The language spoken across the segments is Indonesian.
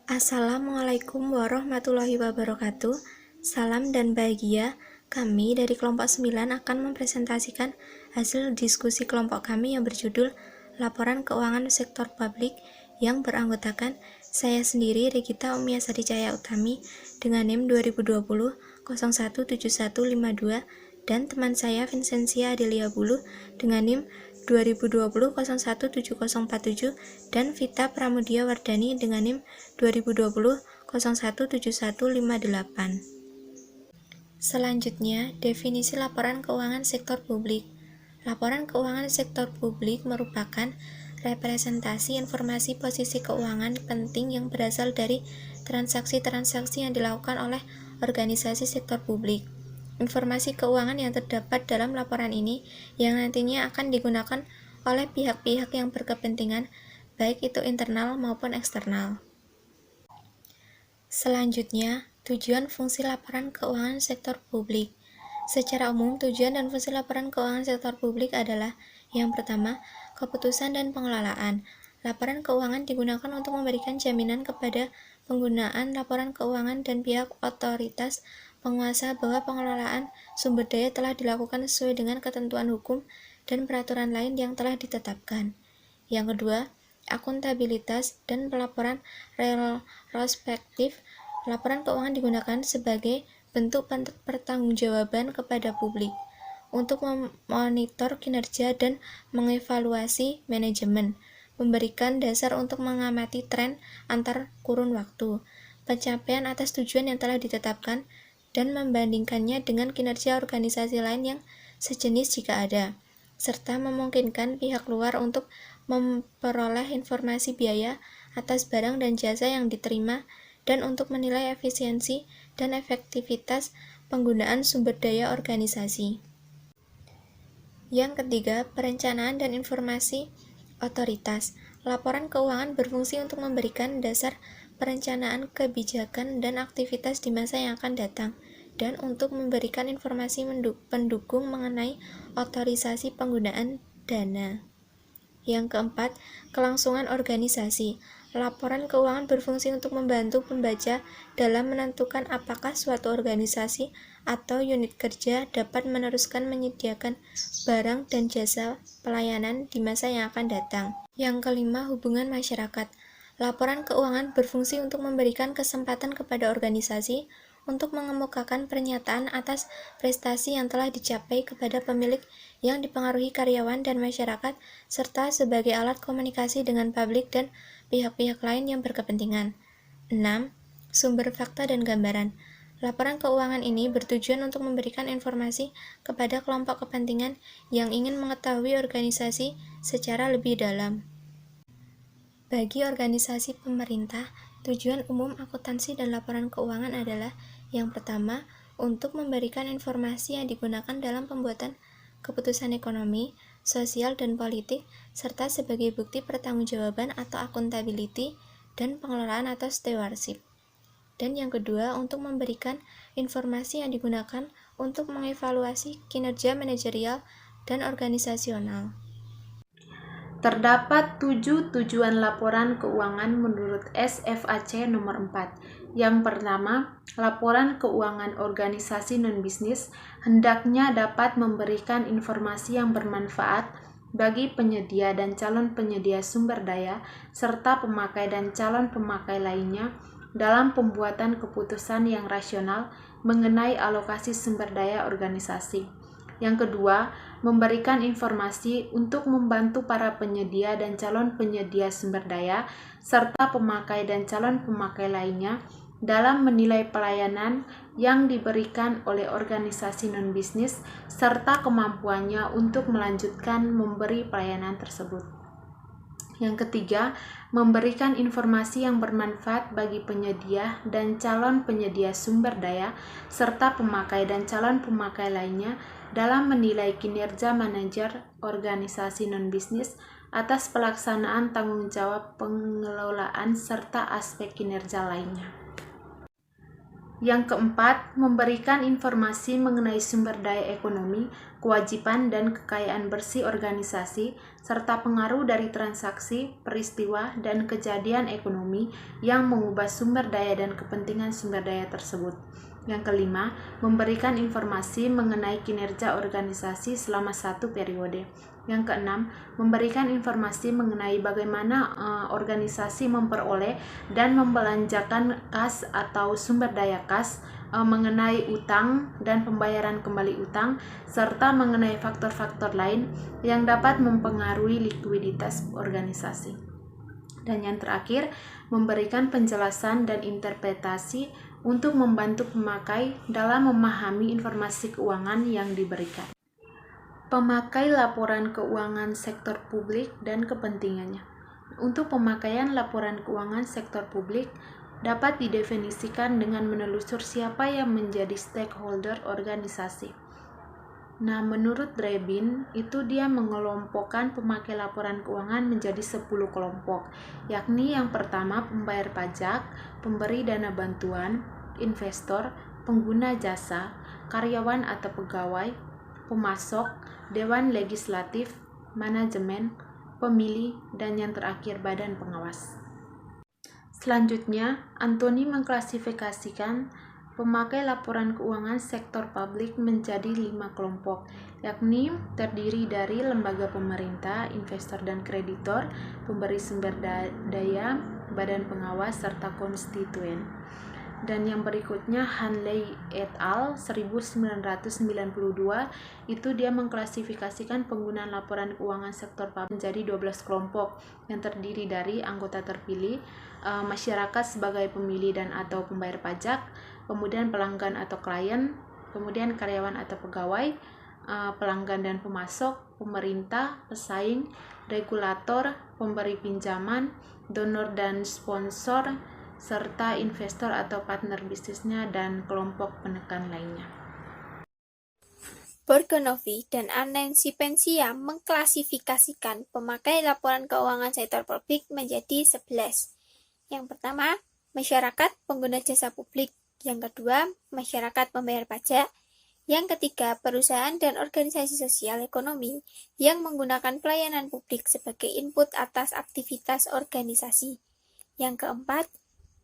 Assalamualaikum warahmatullahi wabarakatuh. Salam dan bahagia. Kami dari kelompok 9 akan mempresentasikan hasil diskusi kelompok kami yang berjudul Laporan Keuangan Sektor Publik yang beranggotakan saya sendiri Regita Umiasari Cahaya Utami dengan NIM 2020 017152 dan teman saya Vincentia Adelia Bulu dengan NIM 2020-017047 dan Vita Pramudia Wardani dengan NIM 2020-017158. Selanjutnya, definisi laporan keuangan sektor publik. Laporan keuangan sektor publik merupakan representasi informasi posisi keuangan penting yang berasal dari transaksi-transaksi yang dilakukan oleh organisasi sektor publik. Informasi keuangan yang terdapat dalam laporan ini yang nantinya akan digunakan oleh pihak-pihak yang berkepentingan, baik itu internal maupun eksternal. Selanjutnya, tujuan fungsi laporan keuangan sektor publik. Secara umum, tujuan dan fungsi laporan keuangan sektor publik adalah yang pertama, keputusan dan pengelolaan. Laporan keuangan digunakan untuk memberikan jaminan kepada penggunaan laporan keuangan dan pihak otoritas penguasa bahwa pengelolaan sumber daya telah dilakukan sesuai dengan ketentuan hukum dan peraturan lain yang telah ditetapkan. Yang kedua, akuntabilitas dan pelaporan retrospektif. Laporan keuangan digunakan sebagai bentuk pertanggungjawaban kepada publik untuk memonitor kinerja dan mengevaluasi manajemen, memberikan dasar untuk mengamati tren antar kurun waktu, pencapaian atas tujuan yang telah ditetapkan, dan membandingkannya dengan kinerja organisasi lain yang sejenis jika ada, serta memungkinkan pihak luar untuk memperoleh informasi biaya atas barang dan jasa yang diterima dan untuk menilai efisiensi dan efektivitas penggunaan sumber daya organisasi. Yang ketiga, perencanaan dan informasi otoritas. Laporan keuangan berfungsi untuk memberikan dasar perencanaan kebijakan dan aktivitas di masa yang akan datang, dan untuk memberikan informasi pendukung mengenai otorisasi penggunaan dana. Yang keempat, kelangsungan organisasi. Laporan keuangan berfungsi untuk membantu pembaca dalam menentukan apakah suatu organisasi atau unit kerja dapat meneruskan menyediakan barang dan jasa pelayanan di masa yang akan datang. Yang kelima, hubungan masyarakat. Laporan keuangan berfungsi untuk memberikan kesempatan kepada organisasi untuk mengemukakan pernyataan atas prestasi yang telah dicapai kepada pemilik yang dipengaruhi karyawan dan masyarakat, serta sebagai alat komunikasi dengan publik dan pihak-pihak lain yang berkepentingan. 6. Sumber fakta dan gambaran. Laporan keuangan ini bertujuan untuk memberikan informasi kepada kelompok kepentingan yang ingin mengetahui organisasi secara lebih dalam. Bagi organisasi pemerintah, tujuan umum akuntansi dan laporan keuangan adalah yang pertama, untuk memberikan informasi yang digunakan dalam pembuatan keputusan ekonomi, sosial, dan politik, serta sebagai bukti pertanggungjawaban atau accountability dan pengelolaan atau stewardship. Dan yang kedua, untuk memberikan informasi yang digunakan untuk mengevaluasi kinerja manajerial dan organisasional. Terdapat 7 tujuan laporan keuangan menurut SFAC nomor 4. Yang pertama, laporan keuangan organisasi non-bisnis hendaknya dapat memberikan informasi yang bermanfaat bagi penyedia dan calon penyedia sumber daya, serta pemakai dan calon pemakai lainnya dalam pembuatan keputusan yang rasional mengenai alokasi sumber daya organisasi. Yang kedua, memberikan informasi untuk membantu para penyedia dan calon penyedia sumber daya, serta pemakai dan calon pemakai lainnya dalam menilai pelayanan yang diberikan oleh organisasi non-bisnis, serta kemampuannya untuk melanjutkan memberi pelayanan tersebut. Yang ketiga, memberikan informasi yang bermanfaat bagi penyedia dan calon penyedia sumber daya, serta pemakai dan calon pemakai lainnya dalam menilai kinerja manajer organisasi non-bisnis atas pelaksanaan tanggung jawab pengelolaan serta aspek kinerja lainnya. Yang keempat, memberikan informasi mengenai sumber daya ekonomi, kewajiban dan kekayaan bersih organisasi, serta pengaruh dari transaksi, peristiwa, dan kejadian ekonomi yang mengubah sumber daya dan kepentingan sumber daya tersebut. Yang kelima, memberikan informasi mengenai kinerja organisasi selama satu periode. Yang keenam, memberikan informasi mengenai bagaimana organisasi memperoleh dan membelanjakan kas atau sumber daya kas, mengenai utang dan pembayaran kembali utang, serta mengenai faktor-faktor lain yang dapat mempengaruhi likuiditas organisasi. Dan yang terakhir, memberikan penjelasan dan interpretasi untuk membantu pemakai dalam memahami informasi keuangan yang diberikan. Pemakai laporan keuangan sektor publik dan kepentingannya. Untuk pemakaian laporan keuangan sektor publik dapat didefinisikan dengan menelusur siapa yang menjadi stakeholder organisasi. Nah, menurut Drebin, itu dia mengelompokkan pemakai laporan keuangan menjadi 10 kelompok, yakni yang pertama pembayar pajak, pemberi dana bantuan, investor, pengguna jasa, karyawan atau pegawai, pemasok, dewan legislatif, manajemen, pemilih, dan yang terakhir badan pengawas. Selanjutnya, Anthony mengklasifikasikan pemakai laporan keuangan sektor publik menjadi 5 kelompok, yakni terdiri dari lembaga pemerintah, investor dan kreditor, pemberi sumber daya, badan pengawas, serta konstituen. Dan yang berikutnya Hanley et al. 1992 itu dia mengklasifikasikan penggunaan laporan keuangan sektor publik menjadi 12 kelompok yang terdiri dari anggota terpilih, masyarakat sebagai pemilih dan atau pembayar pajak, kemudian pelanggan atau klien, kemudian karyawan atau pegawai, pelanggan dan pemasok, pemerintah, pesaing, regulator, pemberi pinjaman, donor dan sponsor, serta investor atau partner bisnisnya dan kelompok penekan lainnya. Borgonovi dan Anansi Pensia mengklasifikasikan pemakai laporan keuangan sektor publik menjadi 11. Yang pertama, masyarakat pengguna jasa publik. Yang kedua, masyarakat pembayar pajak. Yang ketiga, perusahaan dan organisasi sosial ekonomi yang menggunakan pelayanan publik sebagai input atas aktivitas organisasi. Yang keempat,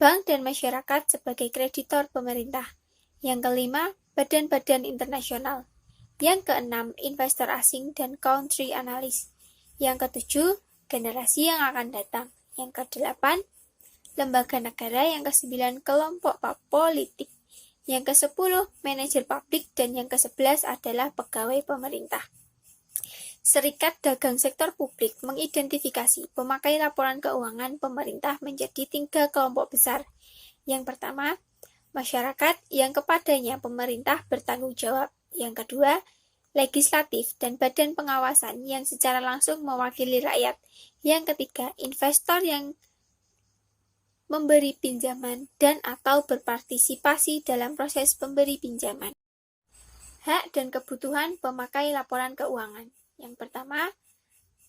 bank dan masyarakat sebagai kreditor pemerintah. Yang kelima, badan-badan internasional. Yang keenam, investor asing dan country analyst. Yang ketujuh, generasi yang akan datang. Yang kedelapan, lembaga negara. Yang kesembilan, kelompok politik. Yang ke-10, manajer publik, dan yang ke-11 adalah pegawai pemerintah. Serikat Dagang Sektor Publik mengidentifikasi pemakai laporan keuangan pemerintah menjadi 3 kelompok besar. Yang pertama, masyarakat yang kepadanya pemerintah bertanggung jawab. Yang kedua, legislatif dan badan pengawasan yang secara langsung mewakili rakyat. Yang ketiga, investor yang memberi pinjaman dan atau berpartisipasi dalam proses pemberi pinjaman. Hak dan kebutuhan pemakai laporan keuangan. Yang pertama,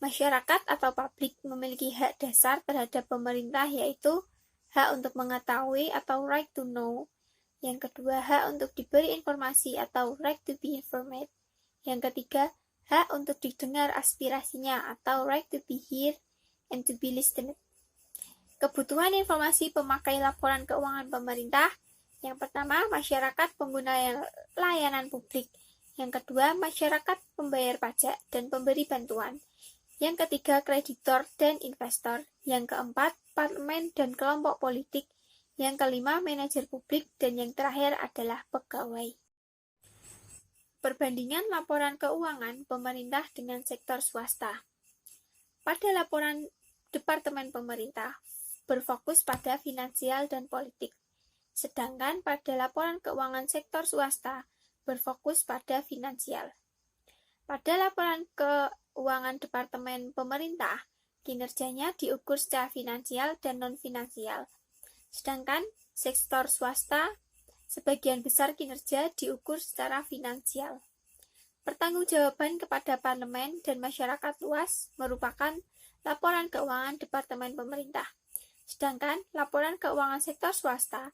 masyarakat atau publik memiliki hak dasar terhadap pemerintah, yaitu hak untuk mengetahui atau right to know. Yang kedua, hak untuk diberi informasi atau right to be informed. Yang ketiga, hak untuk didengar aspirasinya atau right to be heard and to be listened. Kebutuhan informasi pemakai laporan keuangan pemerintah. Yang pertama, masyarakat pengguna layanan publik. Yang kedua, masyarakat pembayar pajak dan pemberi bantuan. Yang ketiga, kreditor dan investor. Yang keempat, parlemen dan kelompok politik. Yang kelima, manajer publik. Dan yang terakhir adalah pegawai. Perbandingan laporan keuangan pemerintah dengan sektor swasta. Pada laporan Departemen Pemerintah, berfokus pada finansial dan politik. Sedangkan pada laporan keuangan sektor swasta, berfokus pada finansial. Pada laporan keuangan Departemen Pemerintah, kinerjanya diukur secara finansial dan non-finansial. Sedangkan sektor swasta, sebagian besar kinerja diukur secara finansial. Pertanggungjawaban kepada parlemen dan masyarakat luas merupakan laporan keuangan Departemen Pemerintah. Sedangkan laporan keuangan sektor swasta,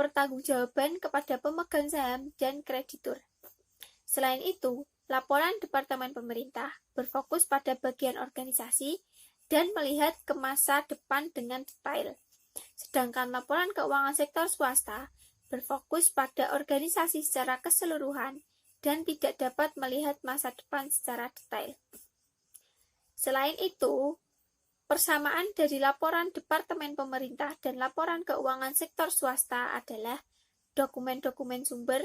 pertanggungjawaban kepada pemegang saham dan kreditur. Selain itu, laporan Departemen Pemerintah berfokus pada bagian organisasi dan melihat ke masa depan dengan detail. Sedangkan laporan keuangan sektor swasta berfokus pada organisasi secara keseluruhan dan tidak dapat melihat masa depan secara detail. Selain itu, persamaan dari laporan Departemen Pemerintah dan laporan keuangan sektor swasta adalah dokumen-dokumen sumber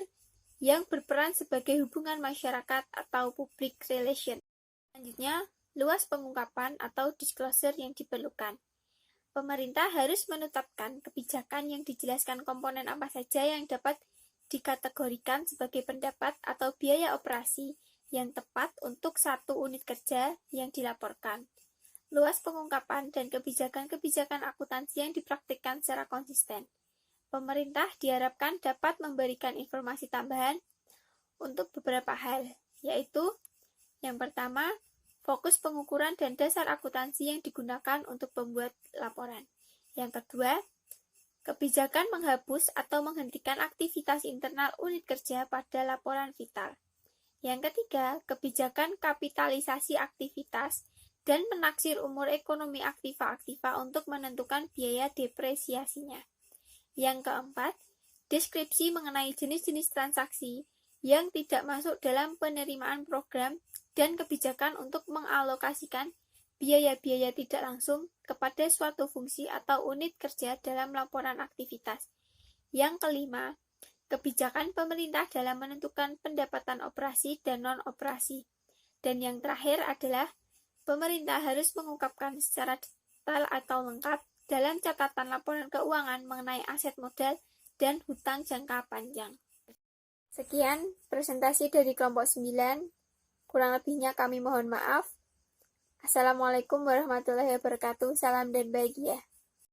yang berperan sebagai hubungan masyarakat atau public relation. Selanjutnya, luas pengungkapan atau disclosure yang diperlukan. Pemerintah harus menetapkan kebijakan yang dijelaskan komponen apa saja yang dapat dikategorikan sebagai pendapat atau biaya operasi yang tepat untuk satu unit kerja yang dilaporkan. Luas pengungkapan dan kebijakan-kebijakan akuntansi yang dipraktikkan secara konsisten. Pemerintah diharapkan dapat memberikan informasi tambahan untuk beberapa hal, yaitu yang pertama, fokus pengukuran dan dasar akuntansi yang digunakan untuk membuat laporan. Yang kedua, kebijakan menghapus atau menghentikan aktivitas internal unit kerja pada laporan vital. Yang ketiga, kebijakan kapitalisasi aktivitas dan menaksir umur ekonomi aktiva-aktiva untuk menentukan biaya depresiasinya. Yang keempat, deskripsi mengenai jenis-jenis transaksi yang tidak masuk dalam penerimaan program dan kebijakan untuk mengalokasikan biaya-biaya tidak langsung kepada suatu fungsi atau unit kerja dalam laporan aktivitas. Yang kelima, kebijakan pemerintah dalam menentukan pendapatan operasi dan non-operasi. Dan yang terakhir adalah pemerintah harus mengungkapkan secara detail atau lengkap dalam catatan laporan keuangan mengenai aset modal dan hutang jangka panjang. Sekian presentasi dari kelompok 9. Kurang lebihnya kami mohon maaf. Assalamualaikum warahmatullahi wabarakatuh. Salam dan bahagia.